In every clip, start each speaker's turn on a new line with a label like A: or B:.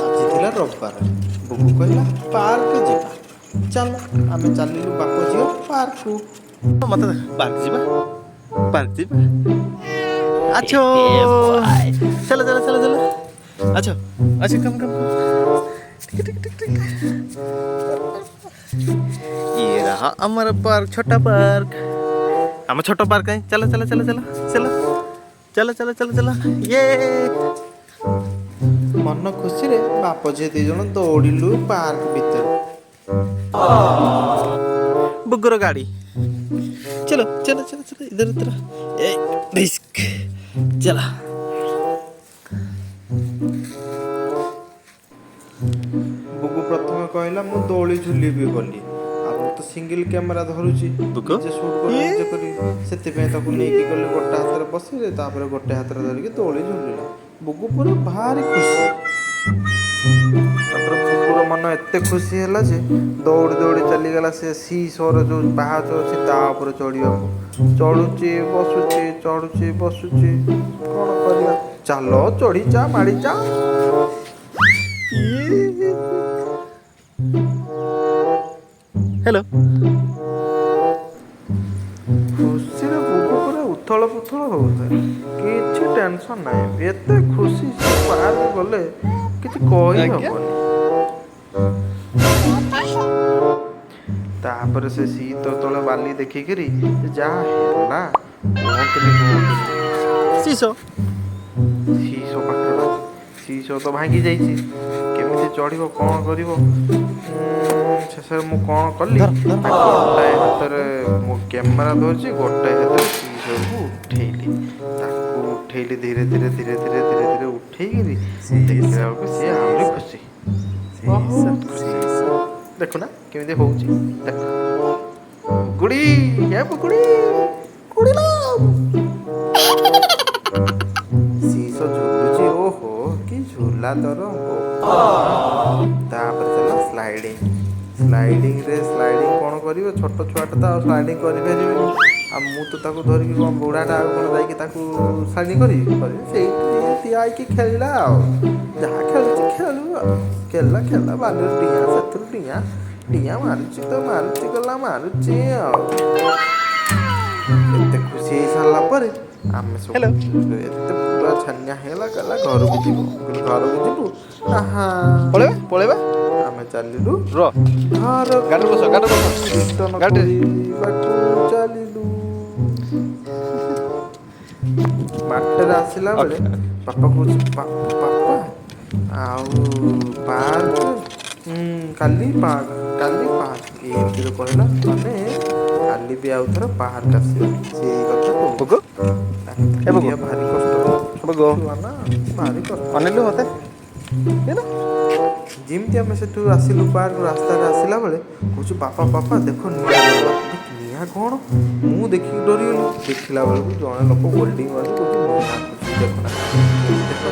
A: ଆଜି ଥିଲା ରବିବାର। ବୁବୁ କହିଲା ପାର୍କ ଯିବା। ଚାଲ ଆମେ ଚାଲିଲୁ ବାପ ଝିଅ ପାର୍କକୁ।
B: ମତେ ପାର୍କ ଯିବା ଆଚ୍ଛା ଚାଲ ଚାଲ ଚାଲ ଚାଲ ଆଚ୍ଛା ଆଚ୍ଛା କମ କମ ये रहा हमारा पार्क छोटा पार्क हम छोटा पार्क है चलो चलो चलो चलो चलो चलो चलो चलो चलो ये
A: ମନ ଖୁସିରେ ବାପ ଝିଅ ଦି ଜଣ ଦୌଡ଼ିଲୁ ପାର୍କ ଭିତରେ।
B: बुग्गरो गाड़ी चलो चलो चलो चलो इधर इधर ए रिस्क चला
A: ବୁବୁ ପ୍ରଥମେ କହିଲା ମୁଁ ଦୋଳି ଝୁଲିବି ବୋଲି। ଆଉ ମୁଁ ତ ସିଙ୍ଗିଲ୍ କ୍ୟାମେରା ଧରୁଛି,
B: ବୁଗୁ?
A: ନିଜେ ସୁଟ୍ କରି ନିଜେ କରିବି। ସେଥିପାଇଁ ତାକୁ ନେଇକି ଗଲେ ଗୋଟେ ହାତରେ ବସିଲେ, ତାପରେ ଗୋଟେ ହାତରେ ଧରିକି ଦୋଳି ଝୁଲିଲା। ବୁଗୁ ପୁରା ଭାରି ଖୁସି। ତାପରେ ବୁଗୁର ମନ ଏତେ ଖୁସି ହେଲା ଯେ ଦୌଡ଼ି ଦୌଡ଼ି ଚାଲିଗଲା ସେ ସି-ସୋର ଯେଉଁ ପାହାଚ ଅଛି ତା ଉପରେ ଚଢ଼ିବାକୁ। ଚଢ଼ୁଛି ବସୁଛି ଚଢ଼ୁଛି ବସୁଛି, କ'ଣ କରିବା? ଚାଲ ଚଢ଼ି ଯା ମାଡ଼ି ଯା।
B: हेलो
A: ଖୁସିରେ ବୁଗୁ ପୁରା ଉଥଳ ପୁଥଳ ହେଉଥାଏ। କିଛି ଟେନସନ୍ ନାହିଁ। ଏତେ ଖୁସି ସେ ପାର୍କ ଗଲେ କିଛି କହି
B: ଆଜ୍ଞା
A: ହେବନି। ତାପରେ ସେ ଶୀତ ତଳେ ବାଲି ଦେଖିକିରି ଯାହା ହେଲା କୁହନ୍ତୁନି କୁହନ୍ତୁନି।
B: शीशो
A: ଶୀଷ ପାଖରେ ଶୀଷ ତ ଭାଙ୍ଗି ଯାଇଛି। କେମିତି ଚଢ଼ିବ କ'ଣ କରିବ? ଶେଷରେ ମୁଁ କ'ଣ କଲି
B: ଧର ଧର
A: ନା ଗୋଟାଏ ହାତରେ ମୁଁ କ୍ୟାମେରା ଧରିଛି, ଗୋଟାଏ ହାତରେ ଶୀଷକୁ ଉଠେଇଲି। ତାକୁ ଉଠେଇଲି ଧୀରେ ଧୀରେ ଧୀରେ ଧୀରେ ଧୀରେ ଧୀରେ ଉଠେଇକିରି ଦେଖିଲା ବେଳକୁ ସିଏ ଆହୁରି ଖୁସି। ବହୁତ ଖୁସି। ଦେଖୁନା କେମିତି ହଉଛି ଦେଖ। ବୁଗୁଡ଼ି ହେ ବୁଗୁଡ଼ି ବୁଗୁଡ଼ିଲା। ଶୀଷ ଝୁଲୁଛି। ଓହୋ କି ଝୁଲା ତୋର। ତାପରେ ଚାଲ ସ୍ଲାଇଡ଼ିଂ। ସ୍ଲାଇଡ଼ିଂ କ'ଣ କରିବ? ଛୋଟ ଛୁଆଟା ତ ଆଉ ସ୍ଲାଇଡ଼ିଂ କରିପାରିବେନି। ଆଉ ମୁଁ ତ ତାକୁ ଧରିକି କ'ଣ ବୁଢ଼ାଟା ଆଉ କ'ଣ ଯାଇକି ତାକୁ ସ୍ଲାଇଡ଼ିଂ କରିବି? ସେଇଠି ଠିଆ ହେଇକି ଖେଳିଲା ଆଉ। ଯାହା ଖେଳୁଛି ଖେଳୁ ଆଉ। ଖେଳିଲା ବାଲିରେ ଡିଆଁ, ସେଥିରୁ ଡିଆଁ ମାରୁଛି ତ ମାରୁଛି ଗଲା ମାରୁଛି ଆଉ। ଏତେ ଖୁସି ହେଇସାରିଲା ପରେ ଆମେ ସବୁ
B: हेलो
A: ଏତେ ପୁରା ଛାନିଆ ହେଇଗଲା, କହିଲା ଘରକୁ ଯିବୁ। ମୁଁ କହିଲି ଘରକୁ ଯିବୁ? ଆହା
B: पळेवा पळेवा
A: ଆମେ ଚାଲିଲୁ
B: र
A: ଘରକୁ।
B: ଗାଡ଼ିରେ ବସ
A: ରିଟର୍ଣ୍ଣ
B: ଗାଡ଼ିରେ
A: କରିବାକୁ ଚାଲିଲୁ। ବାଟରେ ଆସିଲା ବେଳେ ବାପା କହୁଛି ବାପା ଆଉ ପାର୍କ କାଲି ଏମିତିରେ କହିଲା, ମାନେ କାଲି ବି ଆଉ ଥରେ ପାର୍କ ଆସିବା ସେଇ କଥା
B: बुगु
A: କହୁଛି।
B: ए बुगु
A: ଭାରି କଷ୍ଟ ଛୋଟ
B: बुगु
A: ଛୁଆ ନା, ଭାରି କଷ୍ଟ।
B: ଅନେଇଲୁ ମତେ ଏଇଟା
A: ଯେମିତି ଆମେ ସେଠୁ ଆସିଲୁ ପାର୍କ, ରାସ୍ତାରେ ଆସିଲା ବେଳେ କହୁଛୁ ବାପା ଦେଖ ନିଆଁ ଜଳିଲା। ନିଆଁ କ'ଣ? ମୁଁ ଦେଖିକି ଡରିଗଲି। ଦେଖିଲା ବେଳକୁ ଜଣେ ଲୋକ ହୋଲ୍ଡିଂ ମାରି କହୁଛି ନିଆଁ ଖୁସି ଦେଖନା। ଦେଖ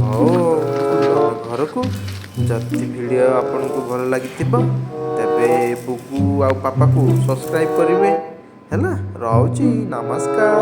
A: ହଉ ଆମେ ଘରକୁ। ଯଦି ଭିଡ଼ିଓ ଆପଣଙ୍କୁ ଭଲ ଲାଗିଥିବ ତେବେ ବୁଗୁ ଆଉ ପାପାକୁ ସବସ୍କ୍ରାଇବ୍ କରିବେ ହେଲା। ରହୁଛି ନମସ୍କାର।